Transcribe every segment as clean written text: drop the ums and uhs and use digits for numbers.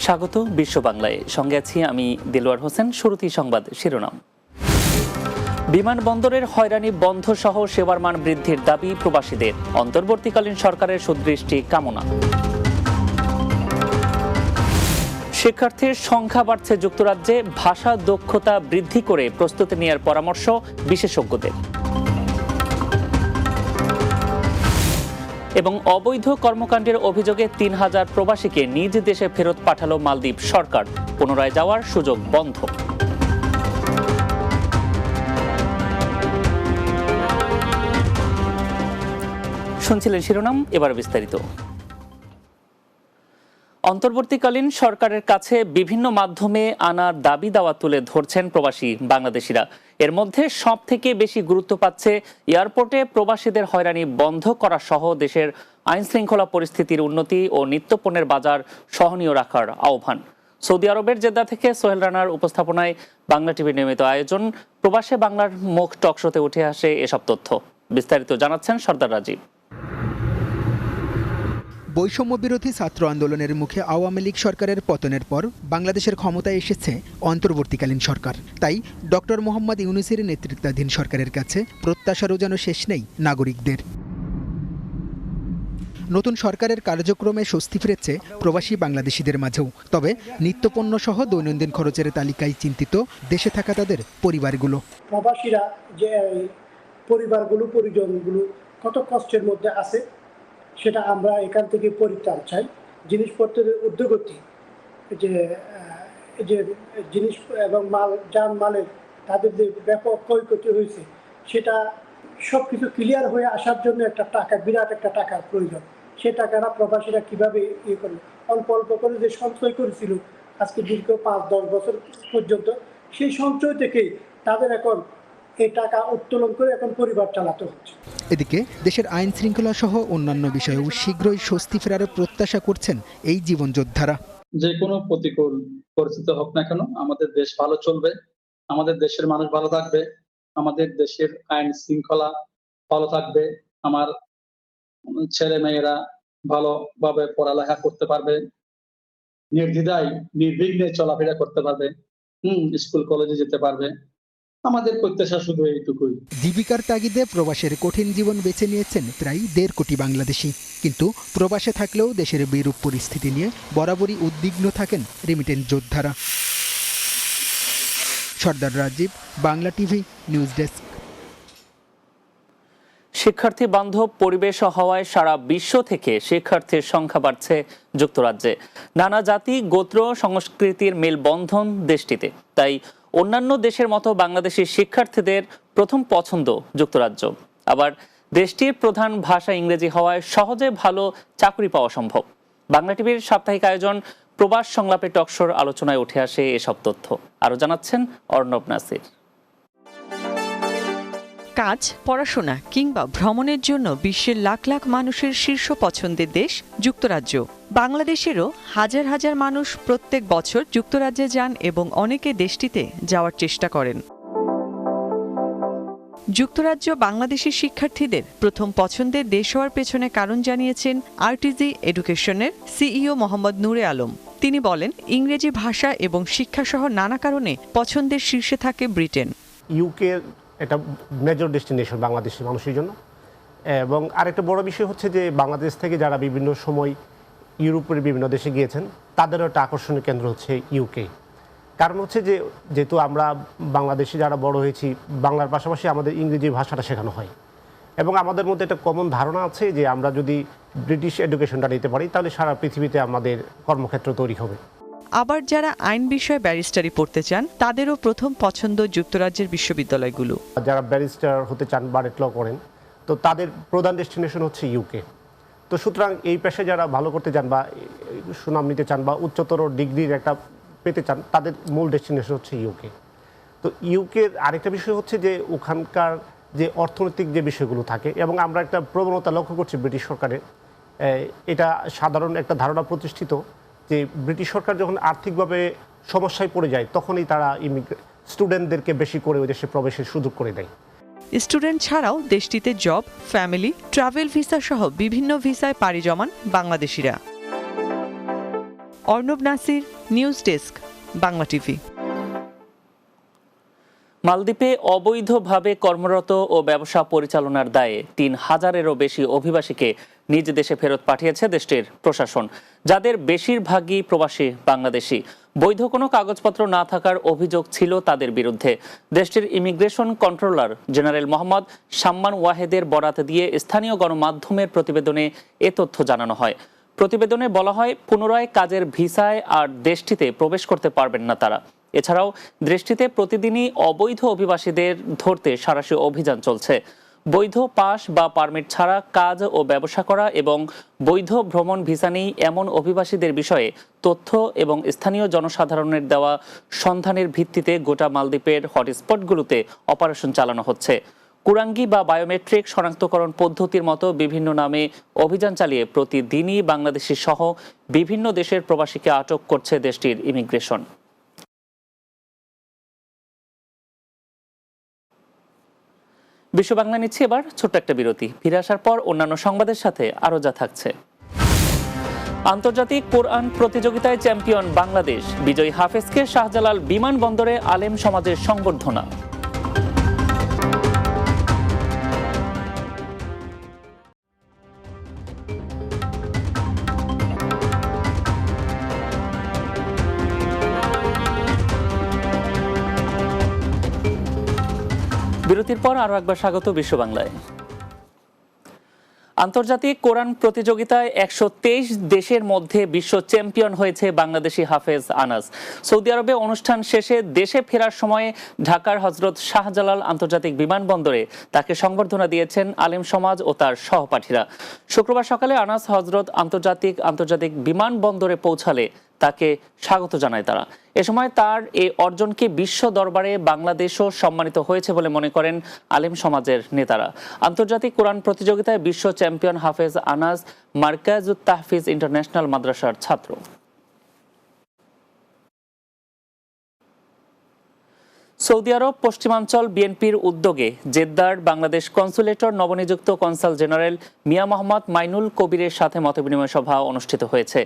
স্বাগত বিশ্ব বাংলায়, সঙ্গে আছি আমি দেলোয়ার হোসেন। শুরুতেই সংবাদ শিরোনাম। বিমানবন্দরের হয়রানি বন্ধ সহ সেবার মান বৃদ্ধির দাবি প্রবাসীদের, অন্তর্বর্তীকালীন সরকারের সুদৃষ্টি কামনা। শিক্ষার্থীর সংখ্যা বাড়ছে যুক্তরাজ্যে, ভাষা দক্ষতা বৃদ্ধি করে প্রস্তুতি নেওয়ার পরামর্শ বিশেষজ্ঞদের। এবং অবৈধ কর্মকাণ্ডের অভিযোগে ৩,০০০ প্রবাসীকে নিজ দেশে ফেরত পাঠালো মালদ্বীপ সরকার, পুনরায় যাওয়ার সুযোগ বন্ধ। শুনছিলেন শিরোনাম, এবার বিস্তারিত। অন্তর্বর্তীকালীন সরকারের কাছে বিভিন্ন মাধ্যমে আনা দাবি দাওয়া তুলে ধরছেন প্রবাসী বাংলাদেশিরা। এর মধ্যে সব থেকে বেশি গুরুত্ব পাচ্ছে এয়ারপোর্টে প্রবাসীদের হয়রানি বন্ধ করা সহ দেশের আইন শৃঙ্খলা পরিস্থিতির উন্নতি ও নিত্যপণ্যের বাজার সহনীয় রাখার আহ্বান। সৌদি আরবের জেদ্দা থেকে সোহেল রানার উপস্থাপনায় বাংলা টিভির নিয়মিত আয়োজন প্রবাসে বাংলার মুখ টকশোতে উঠে আসে এসব তথ্য। বিস্তারিত জানাচ্ছেন সর্দার রাজীব। বৈষম্য বিরোধী ছাত্র আন্দোলনের মুখে আওয়ামী লীগ সরকারের পতনের পর বাংলাদেশের ক্ষমতায় এসেছে অন্তর্বর্তীকালীন সরকার। তাই ডক্টর মোহাম্মদ ইউনূসের নেতৃত্বাধীন সরকারের কাছে প্রত্যাশারও যেন শেষ নেই নাগরিকদের। নতুন সরকারের কার্যক্রমে স্বস্তি ফিরেছে প্রবাসী বাংলাদেশিদের মাঝেও। তবে নিত্যপণ্য সহ দৈনন্দিন খরচের তালিকায় চিন্তিত দেশে থাকা তাদের পরিবারগুলো। প্রবাসীরা যে পরিবারগুলো পরিজনগুলো কত কষ্টের মধ্যে আছে সেটা আমরা এখান থেকে পরিত্রাণ চাই। জিনিসপত্রের ঊর্ধ্বগতি, যে জিনিস এবং মাল মালের তাদের যে ব্যাপক ক্ষয়ক্ষতি হয়েছে সেটা সব কিছু ক্লিয়ার হয়ে আসার জন্য বিরাট একটা টাকার প্রয়োজন। সে টাকাটা প্রবাসীরা কিভাবে করবে? অল্প অল্প করে যে সঞ্চয় করেছিল আজকে দীর্ঘ 5-10 বছর পর্যন্ত, সেই সঞ্চয় থেকেই তাদের এখন এই টাকা উত্তোলন করে এখন পরিবার চালাতে হচ্ছে। এদিকে দেশের আইন শৃঙ্খলা সহ অন্যান্য বিষয়েও শীঘ্রই স্বস্তি ফেরার প্রত্যাশা করছেন এই জীবনযোদ্ধারা। যে কোনো প্রতিকূল পরিস্থিতি হোক না কেন আমাদের দেশ ভালো চলবে, আমাদের দেশের মানুষ ভালো থাকবে, আমাদের দেশের আইন শৃঙ্খলা ভালো থাকবে, আমার ছেলে মেয়েরা ভালোভাবে পড়ালেখা করতে পারবে, নির্দ্বিধায় নির্বিঘ্নে চলাফেরা করতে পারবে, স্কুল কলেজে যেতে পারবে। আমাদের প্রত্যাশা শুধু এইটুকুই। জীবিকার তাগিদে প্রবাসের কঠিন জীবন বেছে নিয়েছেন প্রায় 1.5 কোটি বাংলাদেশি। কিন্তু প্রবাসে থাকলেও দেশের বিরূপ পরিস্থিতি নিয়ে বরাবরই উদ্বিগ্ন থাকেন রেমিটেন্স যোদ্ধারা। Sardar Rajib, Bangla TV, news desk. শিক্ষার্থী বান্ধব পরিবেশ হওয়ায় সারা বিশ্ব থেকে শিক্ষার্থীর সংখ্যা বাড়ছে যুক্তরাজ্যে। নানা জাতি, গোত্র, সংস্কৃতির মেলবন্ধন দেশটিতে। তাই অন্যান্য দেশের মতো বাংলাদেশি শিক্ষার্থীদের প্রথম পছন্দ যুক্তরাজ্য। আবার দেশটির প্রধান ভাষা ইংরেজি হওয়ায় সহজে ভালো চাকরি পাওয়া সম্ভব। বাংলা টিভির সাপ্তাহিক আয়োজন প্রবাস সংলাপে টকশোর আলোচনায় উঠে আসে এসব তথ্য। আরও জানাচ্ছেন অর্ণব নাসির। কাজ, পড়াশোনা কিংবা ভ্রমণের জন্য বিশ্বের লাখ লাখ মানুষের শীর্ষ পছন্দের দেশ যুক্তরাজ্য। বাংলাদেশেরও হাজার হাজার মানুষ প্রত্যেক বছর যুক্তরাজ্যে যান এবং অনেকে দেশটিতে যাওয়ার চেষ্টা করেন। যুক্তরাজ্য বাংলাদেশি শিক্ষার্থীদের প্রথম পছন্দের দেশ হওয়ার পেছনে কারণ জানিয়েছেন আরটিজি এডুকেশনের সিইও মোহাম্মদ নূরে আলম। তিনি বলেন, ইংরেজি ভাষা এবং শিক্ষাসহ নানা কারণে পছন্দের শীর্ষে থাকে ব্রিটেন। ইউকে এটা মেজর ডেস্টিনেশন বাংলাদেশি মানুষের জন্য। এবং আরেকটা বড় বিষয় হচ্ছে যে বাংলাদেশ থেকে যারা বিভিন্ন সময় ইউরোপের বিভিন্ন দেশে গিয়েছেন তাদেরও একটা আকর্ষণীয় কেন্দ্র হচ্ছে ইউকে। কারণ হচ্ছে যে যেহেতু আমরা বাংলাদেশে যারা বড় হয়েছি, বাংলার পাশাপাশি আমাদের ইংরেজি ভাষাটা শেখানো হয় এবং আমাদের মধ্যে একটা কমন ধারণা আছে যে আমরা যদি ব্রিটিশ এডুকেশনটা নিতে পারি তাহলে সারা পৃথিবীতে আমাদের কর্মক্ষেত্র তৈরি হবে। আবার যারা আইন বিষয়ে ব্যারিস্টারি পড়তে চান তাদেরও প্রথম পছন্দ যুক্তরাজ্যের বিশ্ববিদ্যালয়গুলো। যারা ব্যারিস্টার হতে চান বা ল করেন তো তাদের প্রধান ডেস্টিনেশন হচ্ছে ইউকে। তো সুতরাং এই পেশায় যারা ভালো করতে চান বা সুনাম নিতে চান বা উচ্চতর ডিগ্রির একটা পেতে চান তাদের মূল ডেস্টিনেশন হচ্ছে ইউকে। তো ইউকের আরেকটা বিষয় হচ্ছে যে ওখানকার যে অর্থনৈতিক যে বিষয়গুলো থাকে এবং আমরা একটা প্রবণতা লক্ষ্য করছি ব্রিটিশ সরকারের, এটা সাধারণ একটা ধারণা প্রতিষ্ঠিত যে ব্রিটিশ সরকার যখন আর্থিকভাবে সমস্যায় পড়ে যায় তখনই তারা স্টুডেন্টদেরকে বেশি করে ওই দেশে প্রবেশের সুযোগ করে দেয়। স্টুডেন্ট ছাড়াও দেশটিতে জব, ফ্যামিলি, ট্রাভেল ভিসা সহ বিভিন্ন ভিসায় পাড়ি জমান বাংলাদেশিরা। Arnab Nasir, news desk, Bangla TV. মালদ্বীপে অবৈধভাবে কর্মরত ও ব্যবসা পরিচালনার দায়ে ৩,০০০-এরও বেশি অভিবাসীকে নিজ দেশে ফেরত পাঠিয়েছে দেশটির প্রশাসন, যাদের বেশিরভাগই প্রবাসী বাংলাদেশি। বৈধ কোনো কাগজপত্র না থাকার অভিযোগ ছিল তাদের বিরুদ্ধে। দেশটির immigration controller general Mohammad Samman ওয়াহেদের বরাত দিয়ে স্থানীয় গণমাধ্যমের প্রতিবেদনে এ তথ্য জানানো হয়। প্রতিবেদনে বলা হয়, পুনরায় কাজের ভিসায় আর দেশটিতে প্রবেশ করতে পারবেন না তারা। এছাড়াও দেশটিতে প্রতিদিনই অবৈধ অভিবাসীদের ধরতে সাঁড়াশি অভিযান চলছে। বৈধ পাস বা পারমিট ছাড়া কাজ ও ব্যবসা করা এবং বৈধ ভ্রমণ ভিসা নেই এমন অভিবাসীদের বিষয়ে তথ্য এবং স্থানীয় জনসাধারণের দেওয়া সন্ধানের ভিত্তিতে গোটা মালদ্বীপের হটস্পটগুলোতে অপারেশন চালানো হচ্ছে। কুরাঙ্গি বা বায়োমেট্রিক শনাক্তকরণ পদ্ধতির মতো বিভিন্ন নামে অভিযান চালিয়ে প্রতিদিনই বাংলাদেশি সহ বিভিন্ন দেশের প্রবাসীকে আটক করছে দেশটির ইমিগ্রেশন। বিশ্ব বাংলা নিচ্ছে এবার ছোট্ট একটা বিরতি। ফিরে আসার পর অন্যান্য সংবাদের সাথে আরো যা থাকছে। আন্তর্জাতিক কোরআন প্রতিযোগিতায় চ্যাম্পিয়ন বাংলাদেশ, বিজয়ী হাফেজকে শাহজালাল বিমানবন্দরে আলেম সমাজের সংবর্ধনা। বিরতির পর আরো একবার স্বাগত বিশ্ব বাংলায়। আন্তর্জাতিক কোরআন প্রতিযোগিতায় ১২৩ দেশের মধ্যে বিশ্ব চ্যাম্পিয়ন হয়েছে বাংলাদেশি হাফেজ আনাস। সৌদি আরবে অনুষ্ঠান শেষে দেশে ফেরার সময়ে ঢাকার হযরত শাহজালাল আন্তর্জাতিক বিমানবন্দরে তাকে সংবর্ধনা দিয়েছেন আলেম সমাজ ও তার সহপাঠীরা। শুক্রবার সকালে আনাস হযরত আন্তর্জাতিক বিমানবন্দরে পৌঁছালে তাকে স্বাগত জানায় তারা। এ সময় তার এই অর্জনকে বিশ্ব দরবারে বাংলাদেশও সম্মানিত হয়েছে বলে মনে করেন আলেম সমাজের নেতারা। আন্তর্জাতিক কোরআন প্রতিযোগিতায় বিশ্ব চ্যাম্পিয়ন হাফেজ আনাস মার্কাজুত তাহফিজ ইন্টারন্যাশনাল মাদ্রাসার ছাত্র। সৌদি আরব পশ্চিমাঞ্চল বিএনপির উদ্যোগে জেদ্দার বাংলাদেশ কনসুলেটর নবনিযুক্ত কনসাল জেনারেল মিয়া মোহাম্মদ মাইনুল কবিরের সাথে মতবিনিময় সভা অনুষ্ঠিত হয়েছে।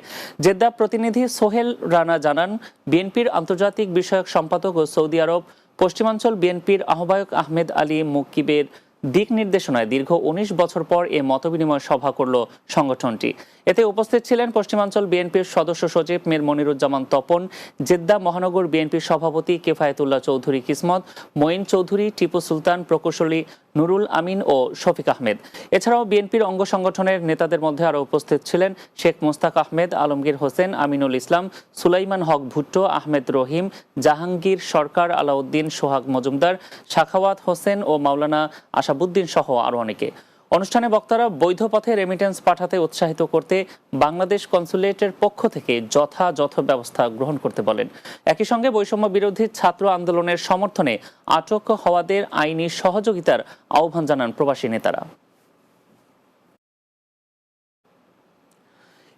জেদ্দা প্রতিনিধি সোহেল রানা জানান, বিএনপির আন্তর্জাতিক বিষয়ক সম্পাদক ও সৌদি আরব পশ্চিমাঞ্চল বিএনপির আহ্বায়ক আহমেদ আলী মুকিবের দিক নির্দেশনায় দীর্ঘ ১৯ বছর পর এ মতবিনিময় সভা করল সংগঠনটি। এতে উপস্থিত ছিলেন পশ্চিমাঞ্চল বিএনপির সদস্য সচিব মীর মনিরুজ্জামান তপন, জেদ্দা মহানগর বিএনপির সভাপতি কেফায়েতুল্লাহ চৌধুরী কিসমত, মঈন চৌধুরী, টিপু সুলতান, প্রকৌশলী নুরুল আমিন ও শফিক আহমেদ। এছাড়াও বিএনপির অঙ্গ সংগঠনের নেতাদের মধ্যে আরও উপস্থিত ছিলেন শেখ মোস্তাক আহমেদ, আলমগীর হোসেন, আমিনুল ইসলাম, সুলাইমান হক ভুট্টো, আহমেদ রহিম, জাহাঙ্গীর সরকার, আলাউদ্দিন, সোহাগ মজুমদার, সাখাওয়াত হোসেন ও মাওলানা আশাবুদ্দিন সহ আরও অনেকে। অনুষ্ঠানে বক্তারা বৈধ পথে রেমিটেন্স পাঠাতে উৎসাহিত করতে বাংলাদেশ কনসুলেটের পক্ষ থেকে যথাযথ ব্যবস্থা গ্রহণ করতে বলেন। একই সঙ্গে বৈষম্য বিরোধী ছাত্র আন্দোলনের সমর্থনে আটক হওয়াদের আইনি সহযোগিতার আহ্বান জানান প্রবাসী নেতারা।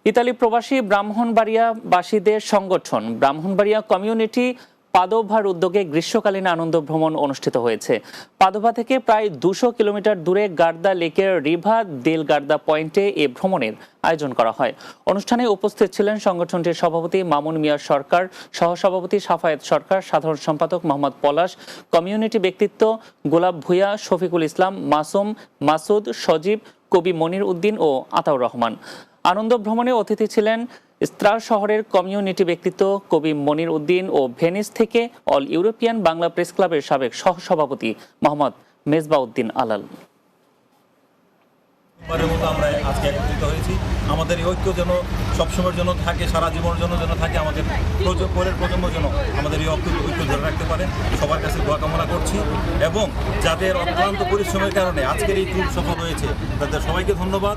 ইতালি প্রবাসী ব্রাহ্মণবাড়িয়াবাসীদের সংগঠন ব্রাহ্মণবাড়িয়া কমিউনিটি পাদোভার উদ্যোগে গ্রীষ্মকালীন আনন্দ ভ্রমণ অনুষ্ঠিত হয়েছে। পাদোভা থেকে প্রায় ২০০ কিলোমিটার দূরে গার্দা লেকের রিভা দেল গার্দা পয়েন্টে এ ভ্রমণের আয়োজন করা হয়। অনুষ্ঠানে উপস্থিত ছিলেন সংগঠনটির সভাপতি মামুন মিয়া সরকার, সহসভাপতি সাফায়েত সরকার, সাধারণ সম্পাদক মোহাম্মদ পলাশ, কমিউনিটি ব্যক্তিত্ব গোলাপ ভূঁইয়া, শফিকুল ইসলাম, মাসুম, মাসুদ, সজীব, কবি মনির উদ্দিন ও আতাউর রহমান। আনন্দ ভ্রমণে অতিথি ছিলেন স্ত্রা শহরের কমিউনিটি ব্যক্তিত্ব কবি মনির উদ্দিন ও ভেনিস থেকে অল ইউরোপিয়ান বাংলা প্রেস ক্লাবের সাবেক সহসভাপতি মোহাম্মদ মেজবাউদ্দিন আলাল। আমরা আজকে একত্রিত হয়েছি। আমাদের এই ঐক্য যেন সবসময়ের জন্য থাকে, সারা জীবনের জন্য যেন থাকে, আমাদের পরের প্রজন্মের জন্য আমাদের এই ঐক্য ধরে রাখতে পারে। সবার কাছে দোয়া কামনা করছি এবং যাদের অক্লান্ত পরিশ্রমের কারণে আজকের এই ট্যুর সফল হয়েছে তাদের সবাইকে ধন্যবাদ।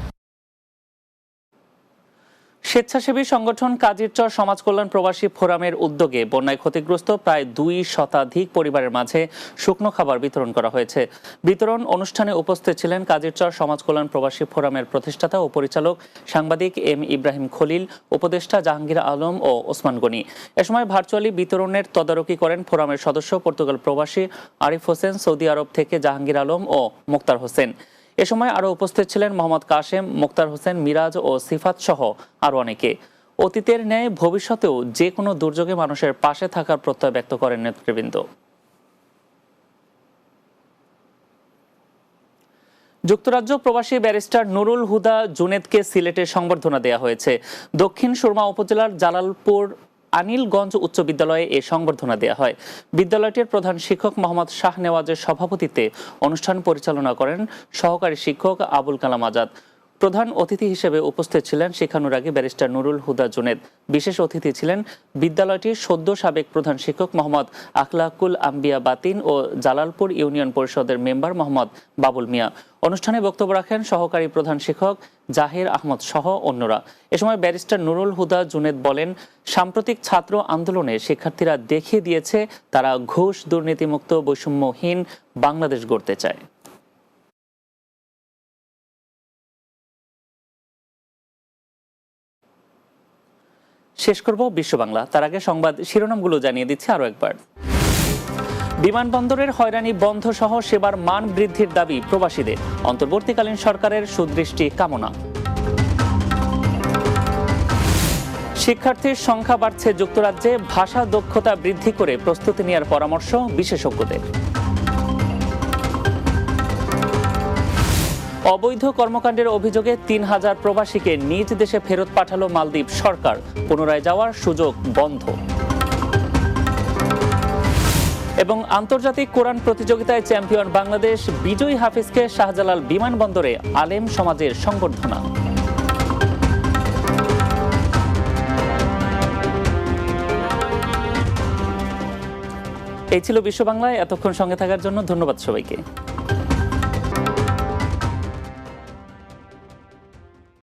স্বেচ্ছাসেবী সংগঠন কাজিরচর সমাজ কল্যাণ প্রবাসী ফোরামের উদ্যোগে বন্যায় ক্ষতিগ্রস্ত প্রায় ২ শতাধিক পরিবারের মাঝে শুকনো খাবার বিতরণ করা হয়েছে। বিতরণ অনুষ্ঠানে উপস্থিত ছিলেন কাজিরচর সমাজ কল্যাণ প্রবাসী ফোরামের প্রতিষ্ঠাতা ও পরিচালক সাংবাদিক এম ইব্রাহিম খলিল, উপদেষ্টা জাহাঙ্গীর আলম ও ওসমান গনি। এ সময় ভার্চুয়ালি বিতরণের তদারকি করেন ফোরামের সদস্য পর্তুগাল প্রবাসী আরিফ হোসেন, সৌদি আরব থেকে জাহাঙ্গীর আলম ও মোক্তার হোসেন। এ সময় আরও উপস্থিত ছিলেন মোহাম্মদ কাশেম, মোক্তার হোসেন, মিরাজ ও সিফাত সহ আরও অনেকে। অতীতের ন্যায় ভবিষ্যতেও যে কোনো দুর্যোগে মানুষের পাশে থাকার প্রত্যয় ব্যক্ত করেন নেতৃবৃন্দ। যুক্তরাজ্য প্রবাসী ব্যারিস্টার নুরুল হুদা জুনেদকে সিলেটে সংবর্ধনা দেওয়া হয়েছে। দক্ষিণ সুরমা উপজেলার জালালপুর আনিলগঞ্জ উচ্চ বিদ্যালয়ে এ সংবর্ধনা দেওয়া হয়। বিদ্যালয়টির প্রধান শিক্ষক মোহাম্মদ শাহনেওয়াজের সভাপতিত্বে অনুষ্ঠান পরিচালনা করেন সহকারী শিক্ষক আবুল কালাম আজাদ। প্রধান অতিথি হিসেবে উপস্থিত ছিলেন শিক্ষানুরাগী ব্যারিস্টার নুরুল হুদা জুনেদ। বিশেষ অতিথি ছিলেন বিদ্যালয়টির সদ্য সাবেক প্রধান শিক্ষক মোহাম্মদ আখলাকুল আম্বিয়া বাতিন ও জালালপুর ইউনিয়ন পরিষদের মেম্বার মোহাম্মদ বাবুল মিয়া। অনুষ্ঠানে বক্তব্য রাখেন সহকারী প্রধান শিক্ষক জাহির আহমদ সহ অন্যরা। এ সময় ব্যারিস্টার নুরুল হুদা জুনেদ বলেন, সাম্প্রতিক ছাত্র আন্দোলনে শিক্ষার্থীরা দেখিয়ে দিয়েছে তারা ঘুষ, দুর্নীতিমুক্ত, বৈষম্যহীন বাংলাদেশ গড়তে চায়। শেষ করব বিশ্ব বাংলা, তার আগে সংবাদ শিরোনামগুলো জানিয়ে দিচ্ছি আরো একবার। বিমানবন্দরের হয়রানি বন্ধ সহ সেবার মান বৃদ্ধির দাবি প্রবাসীদের, অন্তর্বর্তীকালীন সরকারের সুদৃষ্টি কামনা। শিক্ষার্থীর সংখ্যা বাড়ছে যুক্তরাজ্যে, ভাষা দক্ষতা বৃদ্ধি করে প্রস্তুতি নেওয়ার পরামর্শ বিশেষজ্ঞদের। অবৈধ কর্মকাণ্ডের অভিযোগে ৩,০০০ প্রবাসীকে নিজ দেশে ফেরত পাঠালো মালদ্বীপ সরকার, পুনরায় যাওয়ার সুযোগ বন্ধ। এবং আন্তর্জাতিক কোরআন প্রতিযোগিতায় চ্যাম্পিয়ন বাংলাদেশ, বিজয়ী হাফিজকে শাহজালাল বিমানবন্দরে আলেম সমাজের সংবর্ধনা। এই ছিল বিশ্ব বাংলায়। এতক্ষণ সঙ্গে থাকার জন্য ধন্যবাদ সবাইকে।